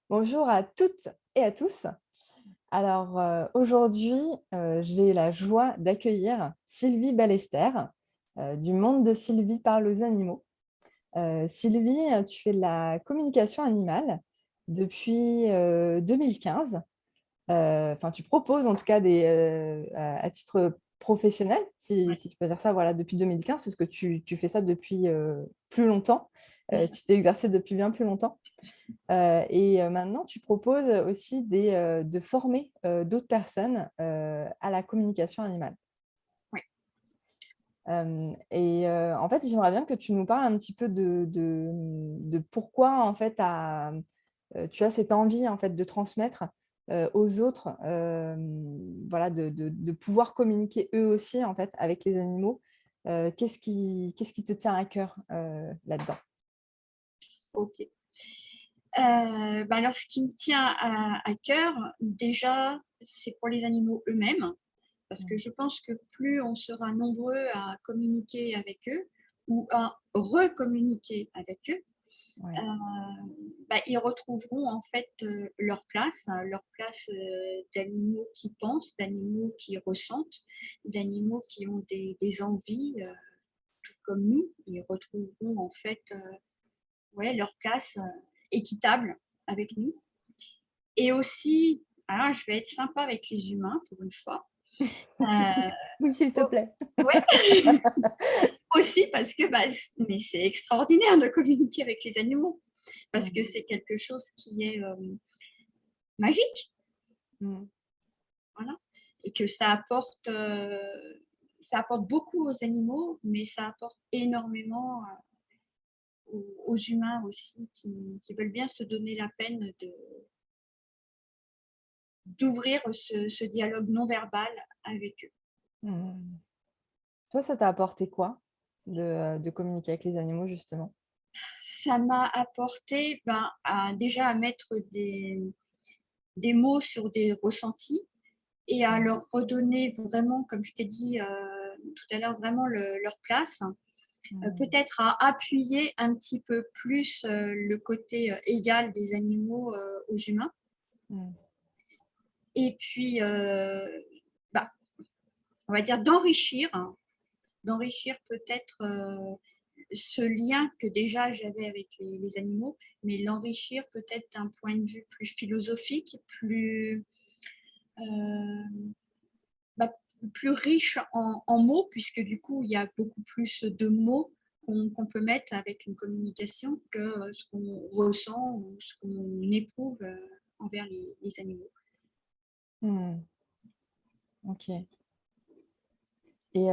Bonjour à toutes et à tous. Alors aujourd'hui, j'ai la joie d'accueillir Sylvie Ballester du monde de Sylvie parle aux animaux. Sylvie, tu fais de la communication animale depuis 2015. Enfin, tu proposes en tout cas à titre professionnel, Ouais, si je peux dire ça, voilà, depuis 2015, parce que tu fais ça depuis plus longtemps. c'est ça. Tu t'es exercée depuis bien plus longtemps. Et maintenant, tu proposes aussi de former d'autres personnes à la communication animale. Ouais. En fait, j'aimerais bien que tu nous parles un petit peu de pourquoi en fait, tu as cette envie en fait, de transmettre aux autres, voilà, de pouvoir communiquer eux aussi en fait, avec les animaux. Qu'est-ce qui te tient à cœur là-dedans? Ok. Alors, ce qui me tient à cœur, déjà, c'est pour les animaux eux-mêmes, parce que je pense que plus on sera nombreux à communiquer avec eux ou à recommuniquer avec eux, Ouais. ils retrouveront en fait leur place d'animaux qui pensent, d'animaux qui ressentent, d'animaux qui ont des envies, tout comme nous. Ils retrouveront en fait ouais, leur place équitable avec nous. Et aussi, alors, je vais être sympa avec les humains pour une fois. Euh, Oui, s'il te oh, plaît. ouais, aussi parce que mais c'est extraordinaire de communiquer avec les animaux, parce que Mm. c'est quelque chose qui est magique, Mm. voilà, et que ça apporte beaucoup aux animaux, mais ça apporte énormément aux humains aussi qui veulent bien se donner la peine d'ouvrir ce dialogue non verbal avec eux. Mm. Toi, ça t'a apporté quoi de communiquer avec les animaux, justement? Ça m'a apporté déjà à mettre des mots sur des ressentis et à Mm. leur redonner vraiment, comme je t'ai dit tout à l'heure, vraiment leur place. Mm. Peut-être à appuyer un petit peu plus le côté égal des animaux aux humains. Mm. Et puis, bah, on va dire d'enrichir peut-être ce lien que déjà j'avais avec les animaux, mais l'enrichir peut-être d'un point de vue plus philosophique, euh, bah, plus riche en mots, puisque du coup, il y a beaucoup plus de mots qu'on peut mettre avec une communication que ce qu'on ressent ou ce qu'on éprouve envers les animaux. Mm. Ok. Et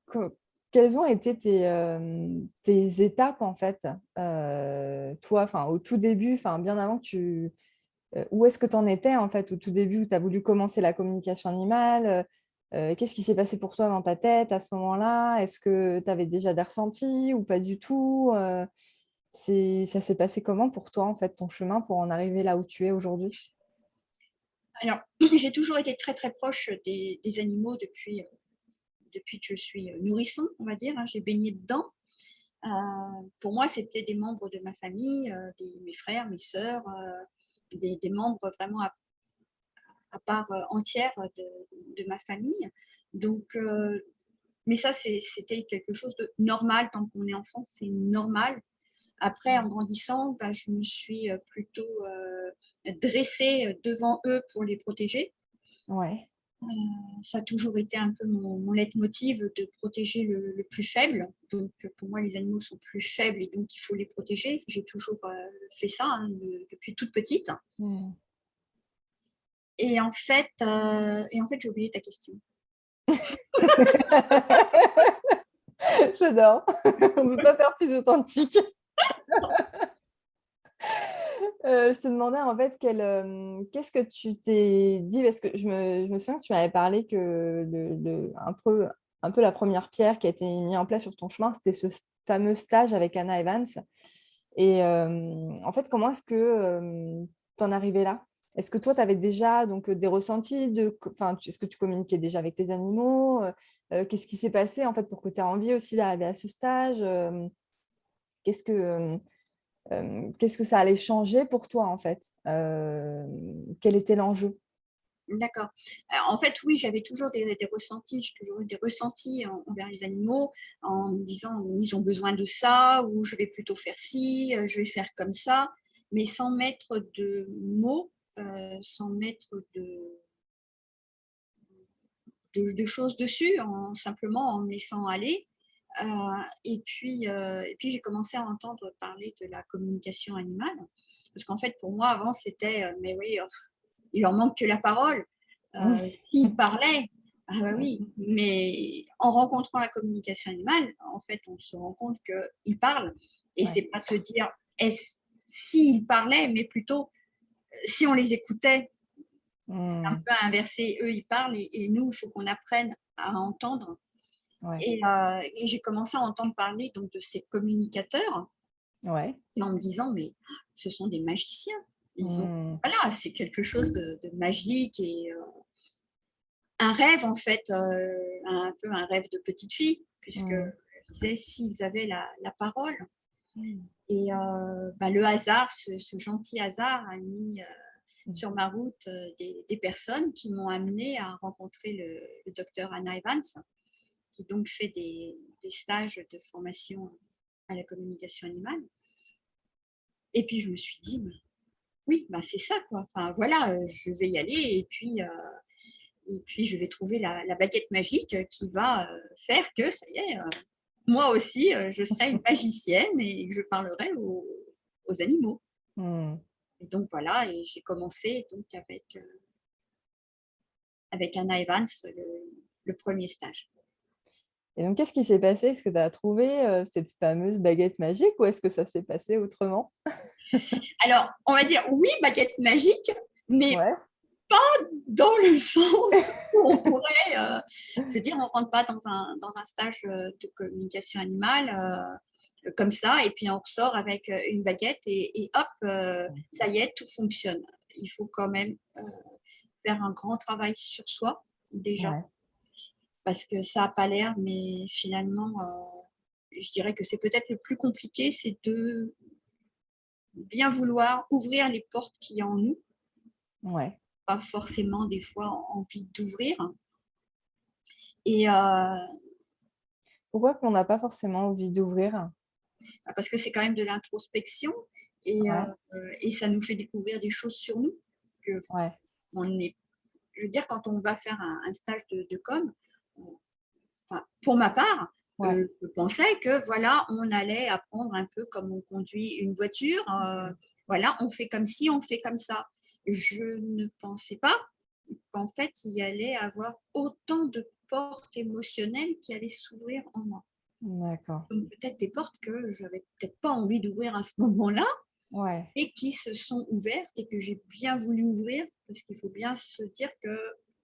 que- quelles ont été tes étapes, en fait, toi, enfin, au tout début, enfin, bien avant que où est-ce que tu en étais, en fait, au tout début, où tu as voulu commencer la communication animale? Qu'est-ce qui s'est passé pour toi dans ta tête à ce moment-là? Est-ce que tu avais déjà des ressentis ou pas du tout? Ça s'est passé comment pour toi, en fait, ton chemin pour en arriver là où tu es aujourd'hui? Alors, j'ai toujours été très très proche des animaux depuis que je suis nourrisson, on va dire, hein. J'ai baigné dedans. Pour moi, c'était des membres de ma famille, mes frères, mes sœurs, des membres vraiment à part entière de ma famille. Donc, mais ça, c'était quelque chose de normal. Tant qu'on est enfant, c'est normal. Après, en grandissant, je me suis plutôt dressée devant eux pour les protéger. Ouais. Ça a toujours été un peu mon leitmotiv de protéger le plus faible. Donc, pour moi, les animaux sont plus faibles et donc il faut les protéger. J'ai toujours fait ça hein, depuis toute petite. Mm. Et en fait, j'ai oublié ta question. J'adore. On ne peut pas faire plus authentique. Je te demandais en fait qu'est-ce que tu t'es dit, parce que je me souviens que tu m'avais parlé que un peu la première pierre qui a été mise en place sur ton chemin, c'était ce fameux stage avec Anna Evans. Et en fait, comment est-ce que tu en arrivé là? Est-ce que toi, tu avais déjà donc, des ressentis enfin, est-ce que tu communiquais déjà avec les animaux? Qu'est-ce qui s'est passé en fait pour que tu aies envie aussi d'arriver à ce stage? Qu'est-ce que qu'est-ce que ça allait changer pour toi, en fait? Quel était l'enjeu? D'accord. En fait, oui, j'avais toujours des ressentis. J'ai toujours eu des ressentis envers les animaux en me disant ils ont besoin de ça ou je vais plutôt faire ci, je vais faire comme ça, mais sans mettre de mots, sans mettre de choses dessus, simplement en me laissant aller. Et puis j'ai commencé à entendre parler de la communication animale. Parce qu'en fait, pour moi, avant, c'était mais oui, il leur manque que la parole. S'ils parlaient, ah bah oui, mais en rencontrant la communication animale, en fait, on se rend compte qu'ils parlent. Et Ouais. c'est pas se dire s'ils parlaient, mais plutôt si on les écoutait. C'est un Mmh. peu inversé. Eux, ils parlent et nous, il faut qu'on apprenne à entendre. Ouais. Et j'ai commencé à entendre parler donc, de ces communicateurs Ouais. et en me disant, mais ce sont des magiciens. Ils ont, Mmh. voilà, c'est quelque chose de magique et un rêve en fait, un peu un rêve de petite fille, puisque Mmh. je disais s'ils avaient la parole. Mmh. Et le hasard, ce gentil hasard a mis Mmh. sur ma route des personnes qui m'ont amené à rencontrer le docteur Anna Evans, qui donc fait des stages de formation à la communication animale. Et puis je me suis dit, oui, bah, c'est ça quoi. Enfin voilà, je vais y aller et puis je vais trouver la baguette magique qui va faire que ça y est, moi aussi, je serai une magicienne et je parlerai aux animaux. Mmh. Et donc voilà, et j'ai commencé donc avec Anna Evans le premier stage. Et donc, qu'est-ce qui s'est passé? Est-ce que tu as trouvé, cette fameuse baguette magique ou est-ce que ça s'est passé autrement? Alors, on va dire oui, baguette magique, mais Ouais. dans le sens où on pourrait, je veux dire, on ne rentre pas dans un stage de communication animale comme ça, et puis on ressort avec une baguette et hop, ça y est, tout fonctionne. Il faut quand même faire un grand travail sur soi, déjà, Ouais. parce que ça n'a pas l'air, mais finalement, je dirais que c'est peut-être le plus compliqué, c'est de bien vouloir ouvrir les portes qu'il y a en nous, Ouais. pas forcément des fois envie d'ouvrir. Et Pourquoi qu'on n'a pas forcément envie d'ouvrir? parce que c'est quand même de l'introspection et, Ouais. et ça nous fait découvrir des choses sur nous. Que Ouais. on est, je veux dire, quand on va faire un stage de com, enfin, pour ma part, Ouais. je pensais que voilà, on allait apprendre un peu comme on conduit une voiture. Voilà, on fait comme ci, on fait comme ça. Je ne pensais pas qu'en fait, il y allait avoir autant de portes émotionnelles qui allaient s'ouvrir en moi. D'accord. Donc peut-être des portes que je n'avais peut-être pas envie d'ouvrir à ce moment-là, Ouais. et qui se sont ouvertes et que j'ai bien voulu ouvrir, parce qu'il faut bien se dire que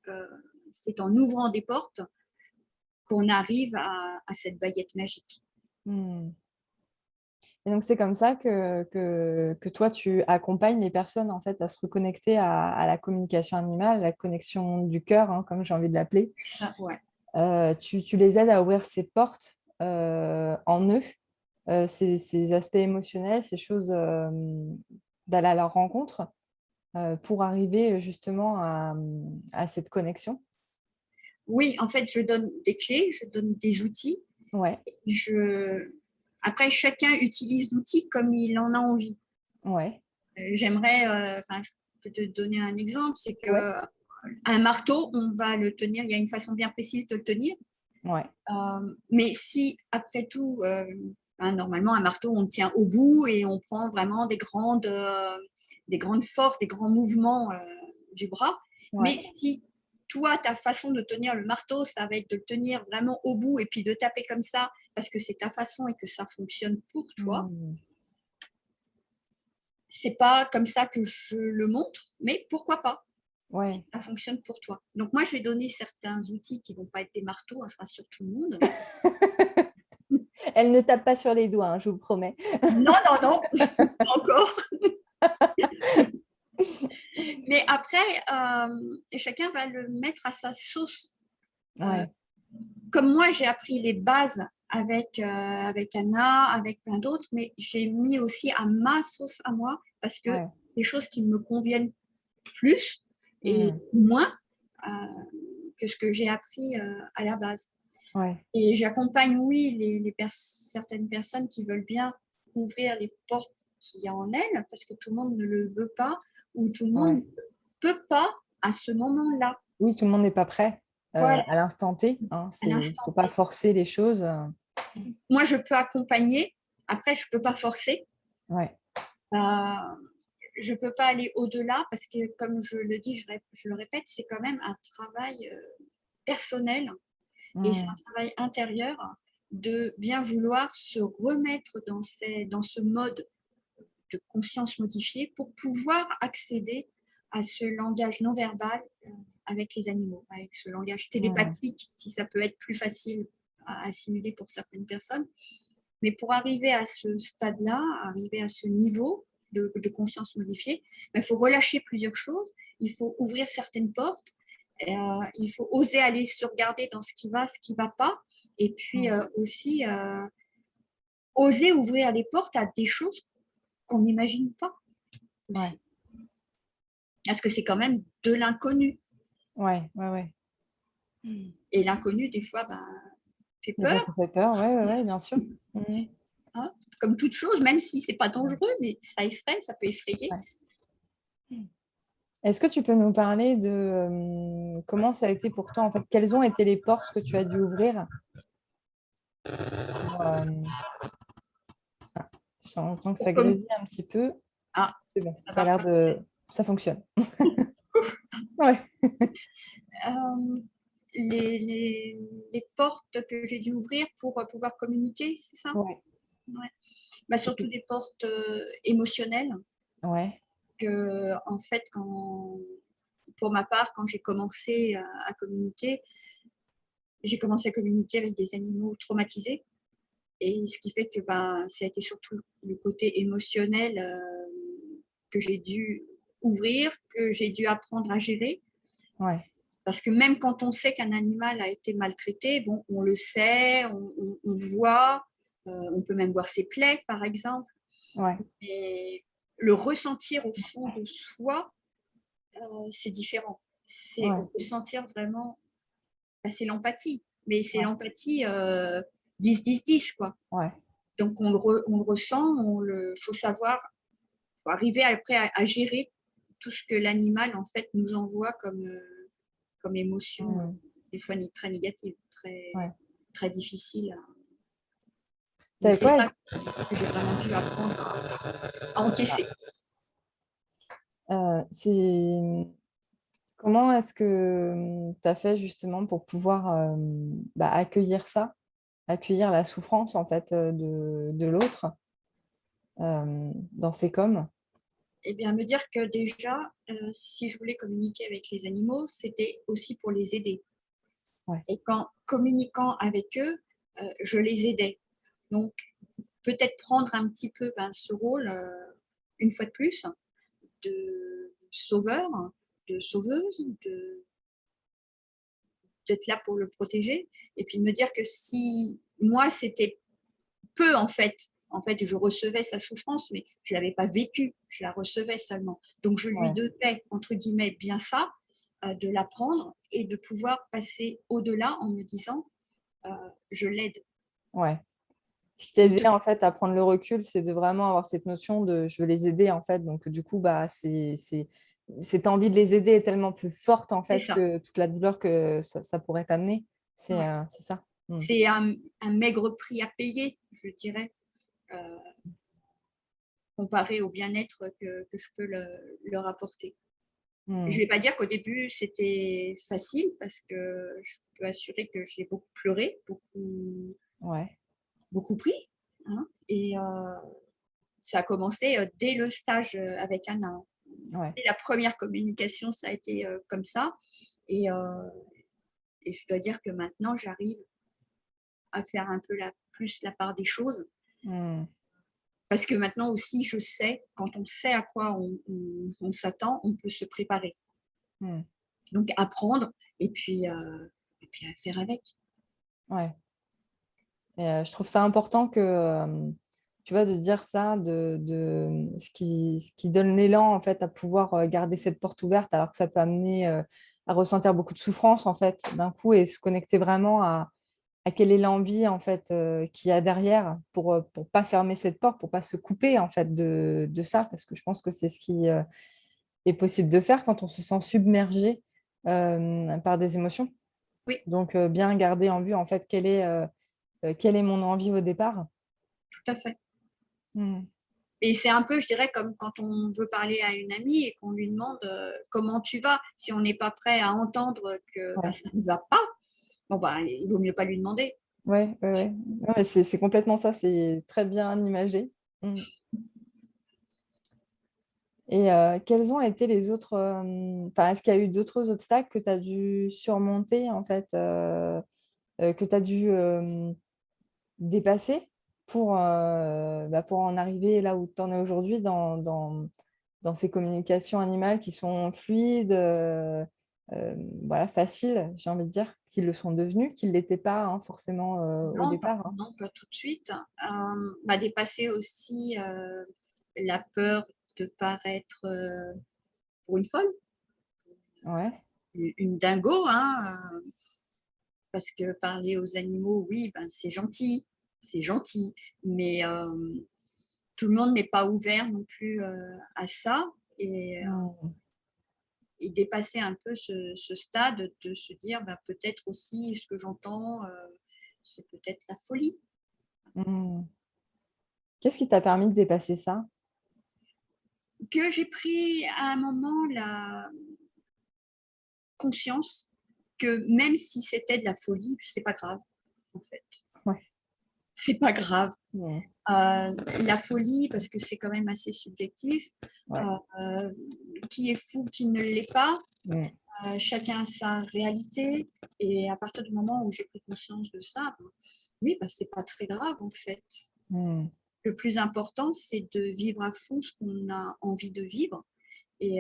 euh, c'est en ouvrant des portes qu'on arrive à cette baguette magique. Mmh. Et donc, c'est comme ça que toi, tu accompagnes les personnes en fait à se reconnecter à la communication animale, à la connexion du cœur, hein, comme j'ai envie de l'appeler. Ça, ouais. Tu les aides à ouvrir ces portes en eux, ces aspects émotionnels, ces choses d'aller à leur rencontre pour arriver justement à cette connexion. Oui, en fait, je donne des clés, je donne des outils. Ouais, Je... Après, chacun utilise l'outil comme il en a envie. ouais, J'aimerais, enfin, je peux te donner un exemple, c'est ouais, que un marteau, on va le tenir, il y a une façon bien précise de le tenir. ouais. Mais si, après tout, normalement, un marteau, on le tient au bout et on prend vraiment des grandes forces, des grands mouvements du bras. Ouais. Mais si toi, ta façon de tenir le marteau, ça va être de le tenir vraiment au bout et puis de taper comme ça parce que c'est ta façon et que ça fonctionne pour toi, Mmh. c'est pas comme ça que je le montre, mais pourquoi pas? Si Ouais. ça fonctionne pour toi. Donc moi, je vais donner certains outils qui vont pas être des marteaux, hein, je rassure tout le monde. Elle ne tape pas sur les doigts, hein, je vous promets. Non, non, non, pas encore. Mais après, chacun va le mettre à sa sauce. Euh, Ouais, Comme moi, j'ai appris les bases avec Anna, avec plein d'autres, mais j'ai mis aussi à ma sauce à moi parce que Ouais. des choses qui me conviennent plus et Mm. moins que ce que j'ai appris à la base. Ouais. Et j'accompagne, oui, certaines personnes qui veulent bien ouvrir les portes qu'il y a en elles parce que tout le monde ne le veut pas ou tout le monde Ouais. ne peut pas à ce moment-là. Oui, tout le monde n'est pas prêt Voilà, à l'instant T. Hein. à Il ne faut l'instant pas T. forcer les choses. Moi, je peux accompagner. Après, je ne peux pas forcer. Ouais. Euh, je ne peux pas aller au-delà parce que, comme je le dis, je le répète, c'est quand même un travail personnel et c'est Mm. un travail intérieur de bien vouloir se remettre dans ce mode de conscience modifiée pour pouvoir accéder à ce langage non verbal avec les animaux, avec ce langage Mm. télépathique, si ça peut être plus facile à assimiler pour certaines personnes. Mais pour arriver à ce stade-là, arriver à ce niveau de conscience modifiée, il faut relâcher plusieurs choses. Il faut ouvrir certaines portes. Il faut oser aller se regarder dans ce qui va pas. Et puis Mm. aussi oser ouvrir les portes à des choses qu'on n'imagine pas Ouais. aussi. Parce que c'est quand même de l'inconnu. Ouais. Ouais. Ouais. Et l'inconnu, des fois, fait Des fois, peur. ça fait peur. Ouais, ouais, ouais, bien sûr. Mm. Hein, comme toute chose, même si c'est pas dangereux, mais ça effraie, ça peut effrayer. Ouais. Est-ce que tu peux nous parler de comment ça a été pour toi, en fait, quelles ont été les portes que tu as dû ouvrir pour, je sens que ça Comme, grésille un petit peu. ah, C'est bon, ça ça a va l'air pas. de... Ça fonctionne. Ouais. Euh, les portes que j'ai dû ouvrir pour pouvoir communiquer, c'est ça? Ouais. Ouais. Surtout des portes émotionnelles Ouais. que, en fait, pour ma part, quand j'ai commencé à communiquer, j'ai commencé à communiquer avec des animaux traumatisés. Et ce qui fait que ça a été surtout le côté émotionnel que j'ai dû ouvrir, que j'ai dû apprendre à gérer. Ouais. Parce que même quand on sait qu'un animal a été maltraité, bon, on le sait, on voit, on peut même voir ses plaies, par exemple. Ouais. Et le ressentir au fond de soi, c'est différent. C'est Ouais. ressentir vraiment, c'est l'empathie. Mais c'est Ouais. l'empathie 10-10-10, quoi. Ouais. Donc on le ressent, faut savoir, faut arriver après à gérer tout ce que l'animal en fait nous envoie comme émotion, Mm. des fois très négative, Ouais. très difficile. Donc C'est c'est quoi? ça que j'ai vraiment dû apprendre à encaisser. C'est comment est-ce que tu as fait justement pour pouvoir accueillir ça, accueillir la souffrance en fait de l'autre dans ces coms? Et bien me dire que déjà, si je voulais communiquer avec les animaux, c'était aussi pour les aider. Ouais. Et qu'en communiquant avec eux, je les aidais. Donc peut-être prendre un petit peu ce rôle, une fois de plus, de sauveur, de sauveuse, d'être là pour le protéger. Et puis me dire que si moi, c'était peu en fait, je recevais sa souffrance, mais je ne l'avais pas vécue, je la recevais seulement. Donc je lui Ouais. devais, entre guillemets, bien ça, de l'apprendre et de pouvoir passer au-delà en me disant, euh, je l'aide. Ouais. Ce qui Je t'aidait te... en fait à prendre le recul, c'est de vraiment avoir cette notion de je veux les aider en fait. Donc du coup, cette envie de les aider est tellement plus forte en C'est fait ça. que toute la douleur que ça pourrait t'amener. Ouais. C'est ça. Mm. C'est un maigre prix à payer, je dirais, euh, comparé au bien-être que je peux leur apporter. Je ne Mm. vais pas dire qu'au début, c'était facile parce que je peux assurer que j'ai beaucoup pleuré, Ouais. beaucoup pris. Hein, et ça a commencé dès le stage avec Anna. Ouais. Dès la première communication, ça a été comme ça. Et, et je dois dire que maintenant, j'arrive à faire un peu plus la part des choses. Mm. Parce que maintenant aussi, je sais, quand on sait à quoi on s'attend, on peut se préparer. Mm. Donc, apprendre et puis à faire avec. Ouais. Et je trouve ça important que, tu vois, de dire ça, ce qui donne l'élan, en fait, à pouvoir garder cette porte ouverte, alors que ça peut amener à ressentir beaucoup de souffrance, en fait, d'un coup, et se connecter vraiment à quelle est l'envie, en fait, qu'il y a derrière pour pas fermer cette porte, pour pas se couper, en fait, de ça, parce que je pense que c'est ce qui est possible de faire quand on se sent submergé par des émotions. Oui, Donc, bien garder en vue, en fait, quelle est mon envie au départ. tout à fait. Mm. Et c'est un peu, je dirais, comme quand on veut parler à une amie et qu'on lui demande comment tu vas. Si on n'est pas prêt à entendre que bah, Ouais, ça ne va pas, bon, bah, il vaut mieux pas lui demander. ouais, ouais, ouais. Ouais, c'est complètement ça, c'est très bien imagé. Mm. Et quels ont été les autres... Enfin, est-ce qu'il y a eu d'autres obstacles que tu as dû surmonter, en fait, que tu as dû dépasser pour en arriver là où tu en es aujourd'hui dans ces communications animales qui sont fluides, voilà, faciles, j'ai envie de dire, qui le sont devenus, qui ne l'étaient pas hein, forcément au Non, départ. Hein. non, pas tout de suite. Bah, dépasser aussi la peur de paraître pour une folle, Ouais. une dingo, hein, parce que parler aux animaux, oui, ben, c'est gentil, mais tout le monde n'est pas ouvert non plus à ça. Mm. Et dépasser un peu ce stade de se dire ben, peut-être aussi ce que j'entends, c'est peut-être la folie. Mm. Qu'est-ce qui t'a permis de dépasser ça? Que j'ai pris à un moment la conscience que même si c'était de la folie, c'est pas grave, en fait. Ouais. C'est pas grave. Mm. La folie, parce que c'est quand même assez subjectif, Ouais. euh, qui est fou, qui ne l'est pas, Mm. chacun a sa réalité. Et à partir du moment où j'ai pris conscience de ça, ben, oui, ben, c'est pas très grave en fait. Mm. Le plus important, c'est de vivre à fond ce qu'on a envie de vivre. Et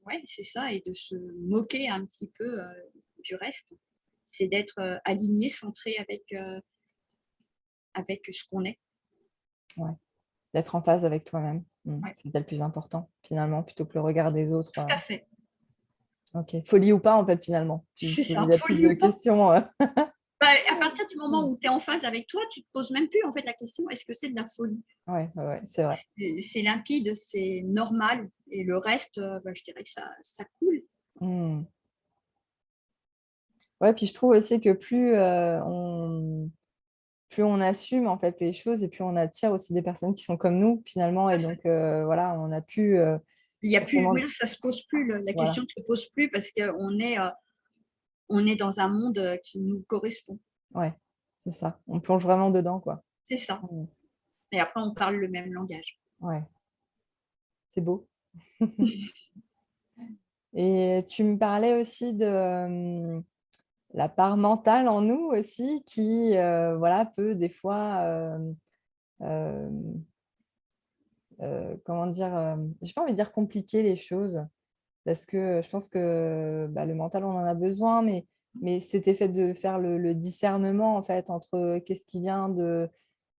ouais, c'est ça, et de se moquer un petit peu du reste. C'est d'être aligné, centré avec ce qu'on est. Ouais. D'être en phase avec toi-même. Ouais, C'est le plus important, finalement, plutôt que le regard des autres. tout à fait. Ok. Folie ou pas, en fait, finalement. C'est Il ça, n'y a plus folie de ou pas. questions. Bah, à partir du moment où tu es en phase avec toi, tu te poses même plus en fait la question est-ce que c'est de la folie. Ouais, ouais, ouais, c'est vrai. C'est limpide, c'est normal, et le reste, bah, je dirais que ça coule. Hmm. Ouais, puis je trouve aussi que plus on assume en fait les choses et plus on attire aussi des personnes qui sont comme nous finalement. Et donc voilà, on a pu Il y a plus, forcément. oui, ça se pose plus, la Voilà, question ne se pose plus parce on est dans un monde qui nous correspond. ouais, c'est ça. On plonge vraiment dedans, quoi. C'est ça. Hmm. Et après, on parle le même langage. Ouais, c'est beau. Et tu me parlais aussi de la part mentale en nous aussi qui voilà, peut des fois euh, comment dire, j'ai pas envie de dire compliquer les choses, parce que je pense que bah, le mental, on en a besoin, mais c'était fait de faire le discernement, en fait, entre qu'est-ce qui vient de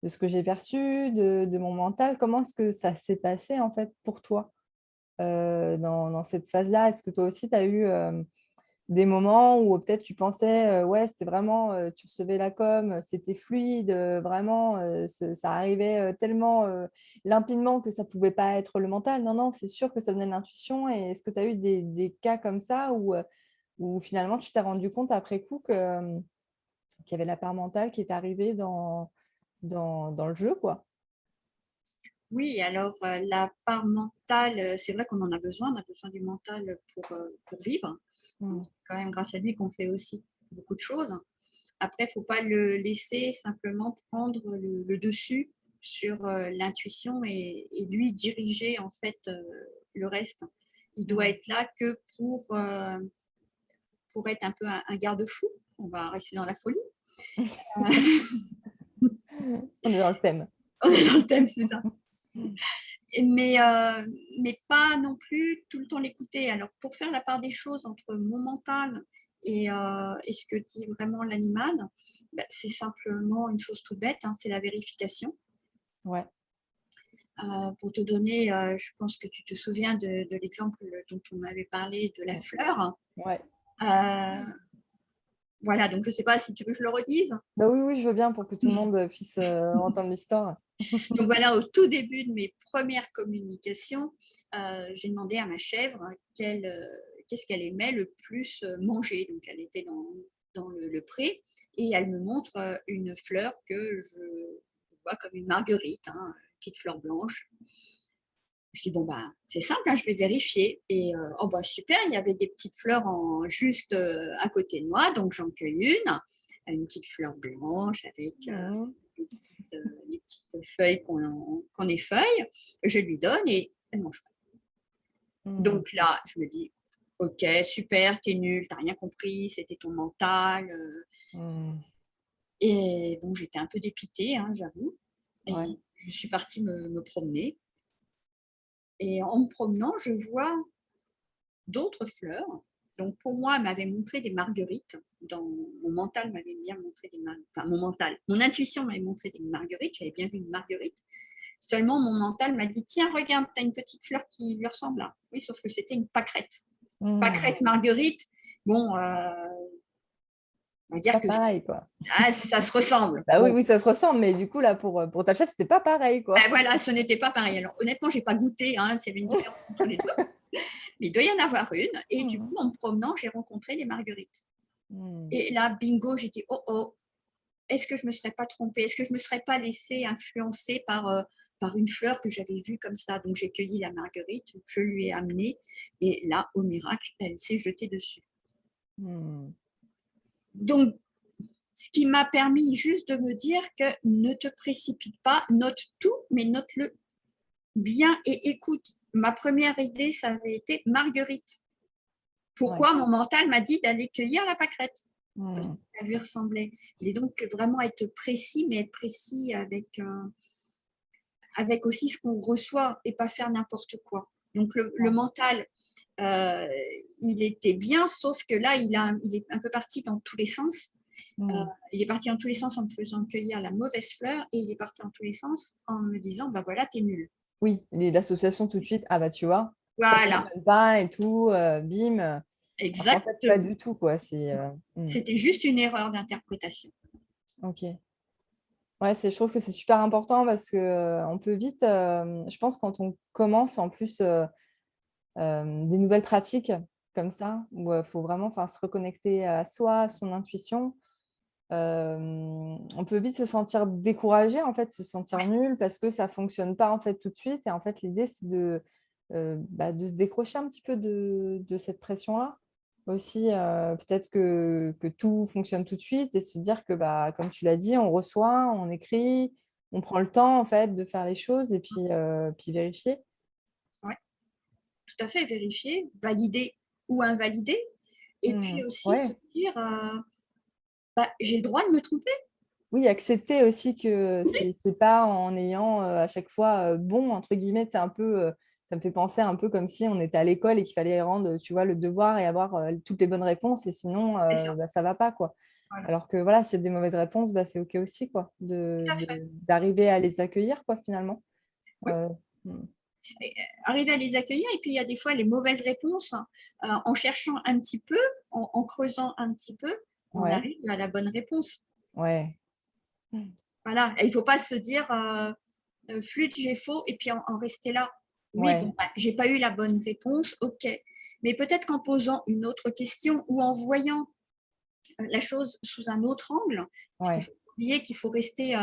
ce que j'ai perçu, de mon mental. Comment est-ce que ça s'est passé, en fait, pour toi dans cette phase-là? Est-ce que toi aussi, tu as eu des moments où peut-être tu pensais, ouais, c'était vraiment, tu recevais la com, c'était fluide, vraiment, ça arrivait tellement limpidement que ça pouvait pas être le mental. Non, non, c'est sûr que ça venait de l'intuition. Et est-ce que tu as eu des cas comme ça où finalement tu t'es rendu compte après coup qu'il y avait la part mentale qui est arrivée dans le jeu, quoi? Oui, alors la part mentale, c'est vrai qu'on en a besoin, on a besoin du mental pour vivre. Mm. C'est quand même grâce à lui qu'on fait aussi beaucoup de choses. Après, il ne faut pas le laisser simplement prendre le dessus sur l'intuition et lui diriger en fait le reste. Il doit Mm. être là que pour être un peu un garde-fou. On va rester dans la folie. On est dans le thème. On est dans le thème, c'est ça. Mais pas non plus tout le temps l'écouter. Alors, pour faire la part des choses entre mon mental Et ce que dit vraiment l'animal, bah, c'est simplement une chose toute bête, hein, c'est la vérification. Ouais, Pour te donner, je pense que tu te souviens de l'exemple dont on avait parlé de la fleur. ouais. Euh, voilà, donc je ne sais pas si tu veux que je le redise. Bah oui, oui, je veux bien pour que tout le monde puisse entendre l'histoire. Donc voilà, au tout début de mes premières communications, j'ai demandé à ma chèvre qu'est-ce qu'elle aimait le plus manger. Donc elle était dans le pré et elle me montre une fleur que je vois comme une marguerite, hein, une petite fleur blanche. Je dis, bon, bah, c'est simple, hein, je vais vérifier. Et oh, bah, super, il y avait des petites fleurs juste à côté de moi, donc j'en cueille une petite fleur blanche avec Mhm. les petites feuilles qu'on effeuille. Je lui donne et elle ne mange pas. Mhm. Donc là, je me dis, ok, super, t'es nul, t'as rien compris, c'était ton mental. Mhm. Et bon, j'étais un peu dépitée, hein, j'avoue. Ouais, Et je suis partie me promener. Et en me promenant, je vois d'autres fleurs. Donc pour moi, elle m'avait montré des marguerites. Dans mon mental m'avait bien montré des marguerites. Enfin, mon mental, mon intuition m'avait montré des marguerites. J'avais bien vu une marguerite. Seulement, mon mental m'a dit, tiens, regarde, tu as une petite fleur qui lui ressemble là. Oui, sauf que c'était une pâquerette. Mhm. Pâquerette marguerite, bon, on va dire Pas que pareil, quoi. ça se ressemble. Bah oui, Bon, oui, ça se ressemble, mais du coup, là, pour ta chef, c'était pas pareil, quoi. ben voilà, ce n'était pas pareil. Alors honnêtement, je n'ai pas goûté s'il y avait une différence entre les deux. Mais il doit y en avoir une. Et du Mhm. coup, en me promenant, j'ai rencontré des marguerites. Mhm. Et là, bingo, j'ai dit, oh oh, est-ce que je ne me serais pas trompée? Est-ce que je ne me serais pas laissée influencer par une fleur que j'avais vue comme ça? Donc j'ai cueilli la marguerite, je lui ai amenée, et là, au miracle, elle s'est jetée dessus. Mhm. Donc, ce qui m'a permis juste de me dire que ne te précipite pas, note tout, mais note-le bien et écoute. Ma première idée, ça avait été marguerite. Ouais. Pourquoi mon mental m'a dit d'aller cueillir la pâquerette? Parce Mhm. qu'elle lui ressemblait. Et donc, vraiment être précis, mais être précis avec aussi ce qu'on reçoit et pas faire n'importe quoi. Donc, le Ouais. mental, euh, il était bien, sauf que là, il est un peu parti dans tous les sens. Euh, Mhm. il est parti dans tous les sens en me faisant cueillir la mauvaise fleur et il est parti dans tous les sens en me disant, bah voilà, t'es nul. Oui, l'association tout de suite, ah bah tu vois, ça ne Voilà, fonctionne pas et tout, bim. Alors qu'en fait, pas exactement. du tout, quoi. C'est, C'était juste une erreur d'interprétation. ok. Ouais, je trouve que c'est super important parce que on peut vite, je pense, quand on commence en plus des nouvelles pratiques comme ça, où il faut vraiment se reconnecter à soi, à son intuition, on peut vite se sentir découragé, en fait, se sentir Ouais, nul parce que ça ne fonctionne pas en fait tout de suite. Et en fait, l'idée, c'est de se décrocher un petit peu de cette pression-là. Aussi, peut-être que tout fonctionne tout de suite et se dire que, bah, comme tu l'as dit, on reçoit, on écrit, on prend le temps en fait de faire les choses et puis vérifier. ouais, tout à fait, vérifier, valider ou invalider. Et puis aussi se Ouais. dire, bah, j'ai le droit de me tromper. Oui, accepter aussi que c'est pas en ayant à chaque fois bon, entre guillemets, c'est un peu, ça me fait penser un peu comme si on était à l'école et qu'il fallait rendre, tu vois, le devoir et avoir toutes les bonnes réponses et sinon, C'est ça, bah, ça va pas, quoi. voilà, Alors que voilà, s'il y a des mauvaises réponses, bah, c'est OK aussi, quoi, tout à fait. d'arriver à les accueillir, quoi, finalement. Oui. Euh, mm. Et, arriver à les accueillir, et puis il y a des fois les mauvaises réponses, en cherchant un petit peu, en creusant un petit peu, on Ouais, arrive à la bonne réponse. ouais, Voilà, et il ne faut pas se dire, flûte, j'ai faux, et puis en rester là. Oui, bon, ouais, bah, j'ai pas eu la bonne réponse, ok. Mais peut-être qu'en posant une autre question ou en voyant la chose sous un autre angle, parce qu'il ouais, faut oublier qu'il faut rester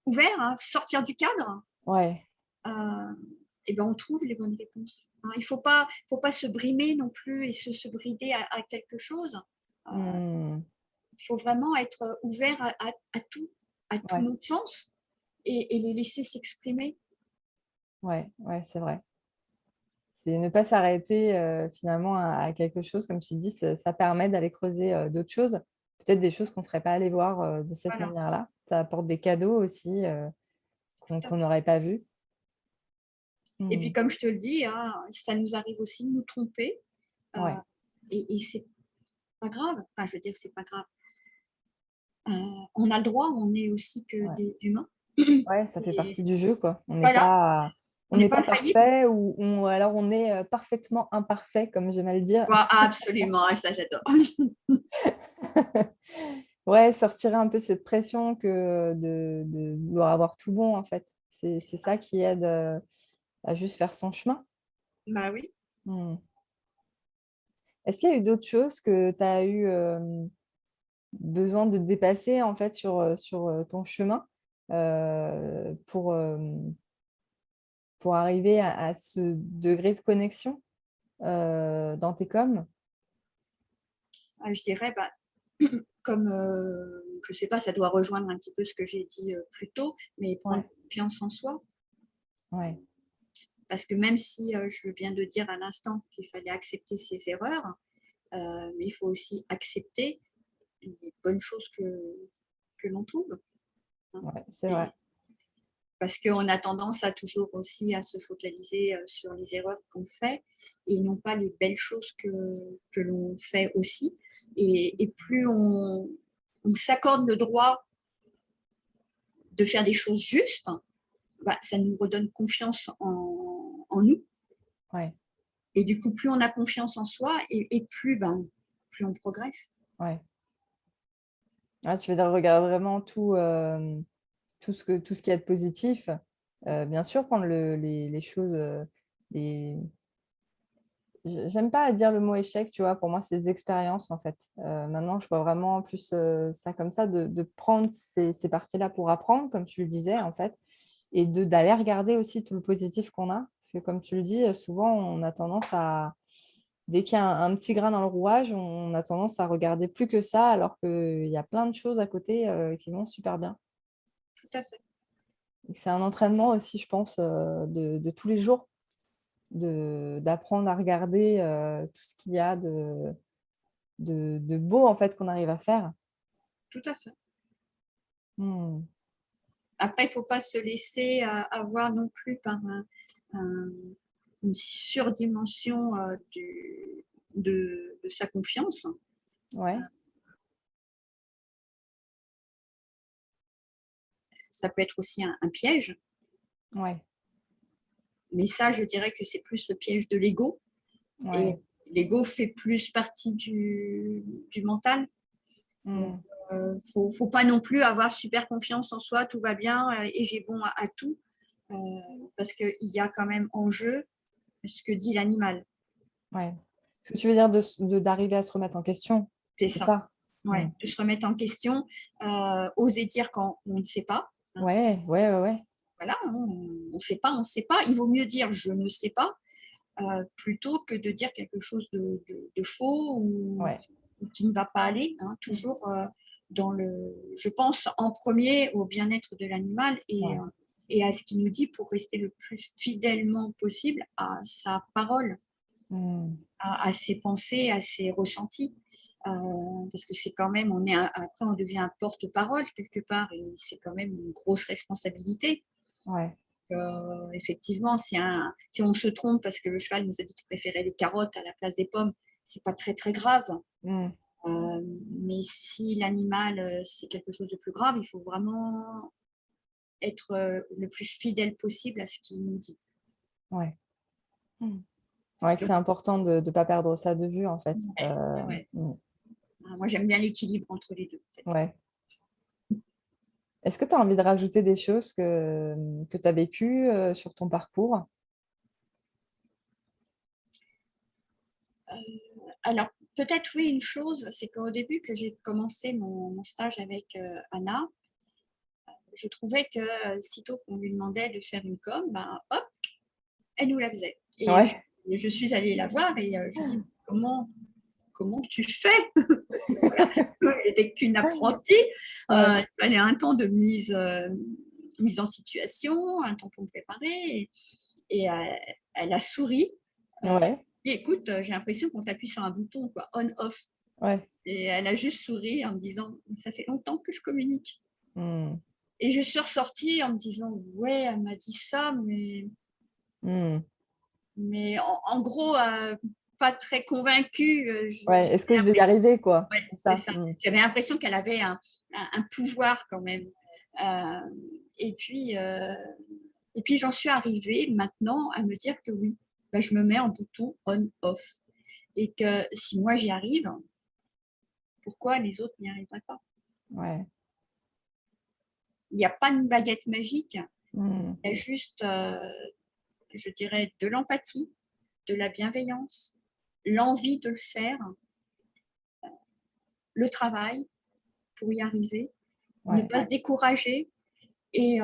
ouvert, hein, sortir du cadre, ouais. euh, et ben on trouve les bonnes réponses. Hein. Il faut pas se brimer non plus et se brider à quelque chose. Mm. Il faut vraiment être ouvert à tout Ouais, notre sens et les laisser s'exprimer. ouais, ouais, c'est vrai. C'est ne pas s'arrêter finalement à quelque chose, comme tu dis, ça permet d'aller creuser d'autres choses, peut-être des choses qu'on ne serait pas allé voir de cette Voilà, manière-là. Ça apporte des cadeaux aussi tout à qu'on fait. n'aurait pas vus. Et puis, Mhm. comme je te le dis, hein, ça nous arrive aussi de nous tromper. Euh, Ouais, et c'est pas grave. Enfin, je veux dire, c'est pas grave. On a le droit, on n'est aussi que Ouais. des humains. Ouais, ça fait Et partie du jeu, quoi. voilà, On on n'est n'est pas pas infaillible. parfait ou alors on est parfaitement imparfait, comme j'aime à le dire. Ouais, absolument, ça j'adore. Ouais, sortir un peu cette pression que de vouloir avoir tout bon, en fait. C'est ça qui aide à juste faire son chemin. Bah oui. Hmm. Est-ce qu'il y a eu d'autres choses que tu as eu besoin de dépasser, en fait, sur ton chemin pour arriver à ce degré de connexion dans tes coms? Je dirais, bah, comme, je sais pas, ça doit rejoindre un petit peu ce que j'ai dit plus tôt, mais prendre Ouais, confiance en soi. ouais, Parce que même si je viens de dire à l'instant qu'il fallait accepter ses erreurs, mais il faut aussi accepter les bonnes choses que l'on trouve. Hein. ouais, c'est vrai. Et parce qu'on a tendance à toujours aussi à se focaliser sur les erreurs qu'on fait et non pas les belles choses que l'on fait aussi. Et plus on s'accorde le droit de faire des choses justes, bah, ça nous redonne confiance en nous. Ouais, Et du coup, plus on a confiance en soi et plus, ben, plus on progresse. ouais. Ah, tu veux dire, regarde vraiment tout ce qui est de positif. Bien sûr, prendre les choses. Les... J'aime pas dire le mot échec, tu vois. Pour moi, c'est des expériences, en fait. Maintenant, je vois vraiment plus ça comme ça, de prendre ces parties-là pour apprendre, comme tu le disais, en fait, et d'aller regarder aussi tout le positif qu'on a. Parce que, comme tu le dis, souvent, on a tendance à. Dès qu'il y a un petit grain dans le rouage, on a tendance à regarder plus que ça, alors qu'il y a plein de choses à côté qui vont super bien. Tout à fait. Et c'est un entraînement aussi, je pense, de tous les jours, d'apprendre à regarder tout ce qu'il y a de beau en fait qu'on arrive à faire. Tout à fait. Hmm. Après, il ne faut pas se laisser avoir non plus par un- une surdimension de sa confiance. Ouais, Ça peut être aussi un piège, ouais, mais ça, je dirais que c'est plus le piège de l'ego. Et ouais. l'ego fait plus partie du mental. Donc, Hmm. faut pas non plus avoir super confiance en soi, tout va bien et j'ai bon à tout, euh, parce qu'il y a quand même en jeu ce que dit l'animal. Ouais. Ce que tu veux dire d'arriver à se remettre en question, C'est c'est ça. ça? Hmm. Ouais, de se remettre en question, oser dire quand on ne sait pas. Hein. Ouais, ouais, ouais, ouais. Voilà, hein, on ne sait pas, on ne sait pas. Il vaut mieux dire je ne sais pas plutôt que de dire quelque chose de faux Ouais. ou qui ne va pas aller. Hein. Toujours dans je pense en premier au bien-être de l'animal Ouais. et à ce qu'il nous dit pour rester le plus fidèlement possible à sa parole, Hmm. à ses pensées, à ses ressentis. Parce que c'est quand même, après on devient un porte-parole quelque part et c'est quand même une grosse responsabilité. Ouais. Effectivement, si on se trompe parce que le cheval nous a dit qu'il préférait les carottes à la place des pommes, c'est pas très très grave. Hmm. Mais si l'animal c'est quelque chose de plus grave, il faut vraiment être le plus fidèle possible à ce qu'il nous dit. Ouais. Hmm. Ouais, que c'est important de ne pas perdre ça de vue, en fait. Ouais, ouais. Hmm. Moi, j'aime bien l'équilibre entre les deux. En fait. Ouais. Est-ce que tu as envie de rajouter des choses que tu as vécues sur ton parcours? Alors, peut-être oui, une chose, c'est qu'au début que j'ai commencé mon stage avec Anna, je trouvais que sitôt qu'on lui demandait de faire une com, ben, hop, elle nous la faisait. Et Ouais, je suis allée la voir et je lui ai dit comment tu fais parce que voilà, elle n'était qu'une apprentie. ouais, Il fallait un temps de mise en situation, un temps pour me préparer. Et elle a souri. ouais, Et écoute, j'ai l'impression qu'on t'appuie sur un bouton, quoi, on-off. ouais. Et elle a juste souri en me disant, ça fait longtemps que je communique. Hmm. Et je suis ressortie en me disant, ouais, elle m'a dit ça, Hmm. mais en gros, pas très convaincue. Ouais, est-ce que je vais y arriver, quoi? Ouais, C'est c'est ça. ça. J'avais l'impression qu'elle avait un pouvoir quand même. Et puis j'en suis arrivée maintenant à me dire que oui, ben, je me mets en bouton on-off. Et que si moi j'y arrive, pourquoi les autres n'y arriveraient pas? Ouais. Il n'y a pas une baguette magique, Mm. il y a juste, je dirais, de l'empathie, de la bienveillance, l'envie de le faire, le travail pour y arriver, ne Ouais. pas se décourager et,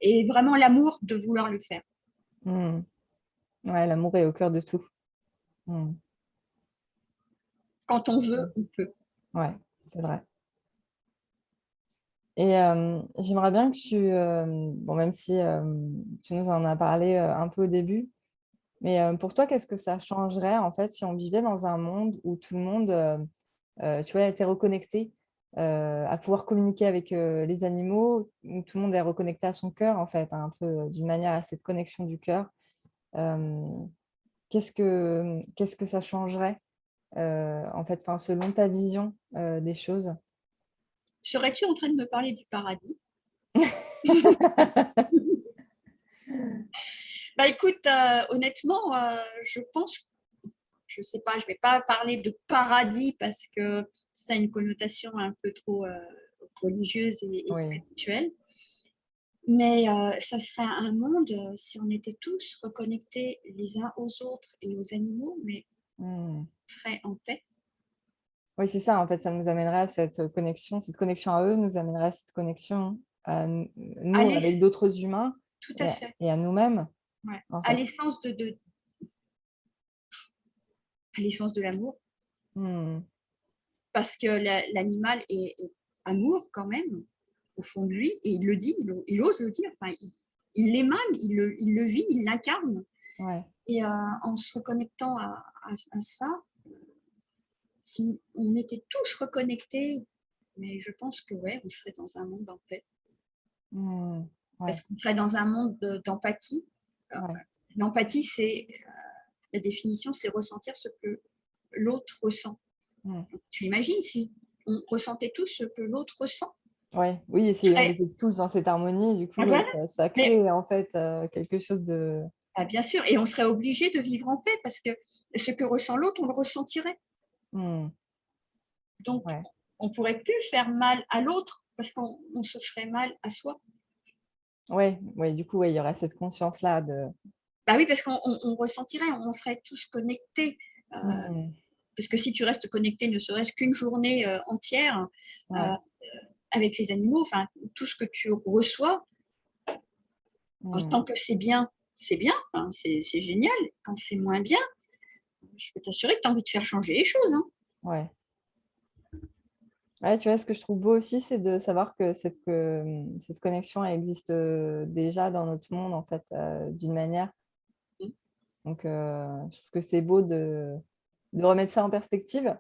et vraiment l'amour de vouloir le faire. Mm. Ouais, l'amour est au cœur de tout. Mm. Quand on veut, on peut. Ouais, c'est vrai. Et j'aimerais bien que bon, même si tu nous en as parlé un peu au début, mais pour toi, qu'est-ce que ça changerait en fait si on vivait dans un monde où tout le monde, tu vois, était reconnecté à pouvoir communiquer avec les animaux, où tout le monde est reconnecté à son cœur en fait, hein, un peu d'une manière à cette connexion du cœur. Euh, qu'est-ce que ça changerait en fait, enfin, selon ta vision des choses? Serais-tu en train de me parler du paradis? Bah écoute, honnêtement, je pense, je sais pas, je vais pas parler de paradis parce que ça a une connotation un peu trop religieuse et Oui. spirituelle. Mais ça serait un monde, si on était tous reconnectés les uns aux autres et aux animaux, mais Hmm. on serait en paix. Oui, c'est ça, en fait, ça nous amènerait à cette connexion à eux nous amènerait à cette connexion à nous Allez, avec d'autres humains tout à et fait. et à nous-mêmes, Ouais. en À fait. l'essence à l'essence de l'amour, Hmm. parce que l'animal est amour quand même au fond de lui, et il le dit, il ose le dire. Enfin, il l'émane, il le vit, il l'incarne. Ouais. Et en se reconnectant à ça, si on était tous reconnectés, mais je pense que ouais, on serait dans un monde en paix. Hmm. Parce Ouais. qu'on serait dans un monde d'empathie. Euh, Ouais. L'empathie, c'est la définition, c'est ressentir ce que l'autre ressent. Hmm. Tu imagines si on ressentait tous ce que l'autre ressent? Ouais. Oui, et si on Serait, était tous dans cette harmonie, du ah, coup, voilà. ça Mais crée en fait quelque chose de... ah, bien sûr, et on serait obligé de vivre en paix parce que ce que ressent l'autre, on le ressentirait. Hmm. Donc, Ouais. on ne pourrait plus faire mal à l'autre parce qu'on se ferait mal à soi. Ouais. Ouais, du coup, ouais, il y aurait cette conscience-là de... Bah oui, parce qu'on ressentirait, on serait tous connectés. Hmm. Parce que si tu restes connecté ne serait-ce qu'une journée entière euh, Ouais. avec les animaux, enfin, tout ce que tu reçois, en Hmm. tant que c'est bien, hein, c'est génial. Quand c'est moins bien, je peux t'assurer que tu as envie de faire changer les choses. Hein. Ouais. Ouais, tu vois, ce que je trouve beau aussi, c'est de savoir que cette connexion elle existe déjà dans notre monde, en fait, d'une manière. Donc, je trouve que c'est beau de remettre ça en perspective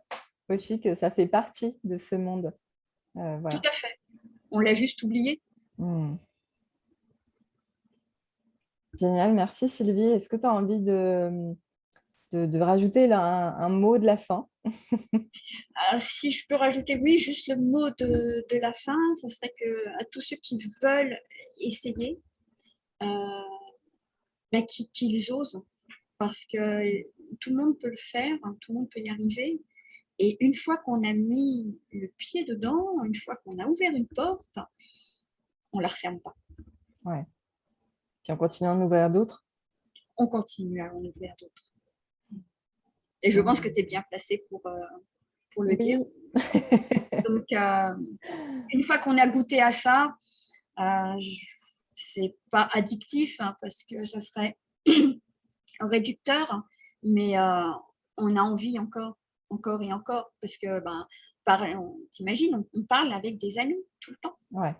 aussi, que ça fait partie de ce monde. Tout Voilà. à fait. On l'a juste oublié. Hmm. Génial, merci Sylvie. Est-ce que tu as envie de rajouter là, un mot de la fin? Si je peux rajouter, oui, juste le mot de la fin, ce serait que à tous ceux qui veulent essayer, euh, ben, qu'ils osent, parce que tout le monde peut le faire, hein, tout le monde peut y arriver. Et une fois qu'on a mis le pied dedans, une fois qu'on a ouvert une porte, on ne la referme pas. Ouais. Puis en continuant d'ouvrir d'autres. On continue à en ouvrir d'autres. Et je pense que Hmm. tu es bien placé pour le dire. Oui. Donc, une fois qu'on a goûté à ça, euh, c'est pas addictif hein, parce que ça serait réducteur, mais on a envie encore, encore et encore parce que, ben, t'imagines, on parle avec des amis tout le temps Ouais.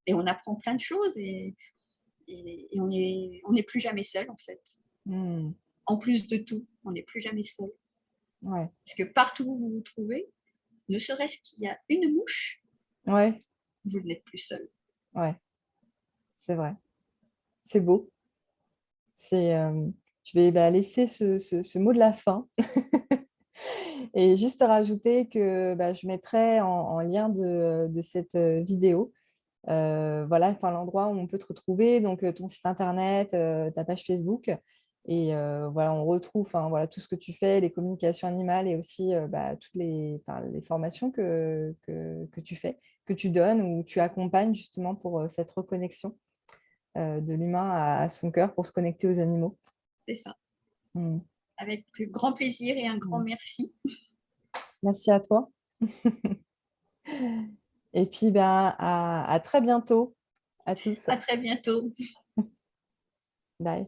et on apprend plein de choses et on n'est plus jamais seul en fait. Hmm. En plus de tout, on n'est plus jamais seul. Ouais. Parce que partout où vous vous trouvez, ne serait-ce qu'il y a une mouche, Ouais. vous n'êtes plus seul. Ouais. C'est vrai. C'est beau. C'est, je vais laisser ce mot de la fin. Et juste rajouter que je mettrai en lien de cette vidéo, voilà, enfin, l'endroit où on peut te retrouver, donc ton site internet, ta page Facebook. Et voilà, on retrouve voilà, tout ce que tu fais, les communications animales et aussi toutes les formations que tu fais, que tu donnes ou tu accompagnes justement pour cette reconnexion de l'humain à son cœur pour se connecter aux animaux. C'est ça. Mm. Avec grand plaisir et un grand Mm. merci. Merci à toi. Et puis, à très bientôt à tous. À très bientôt. Bye.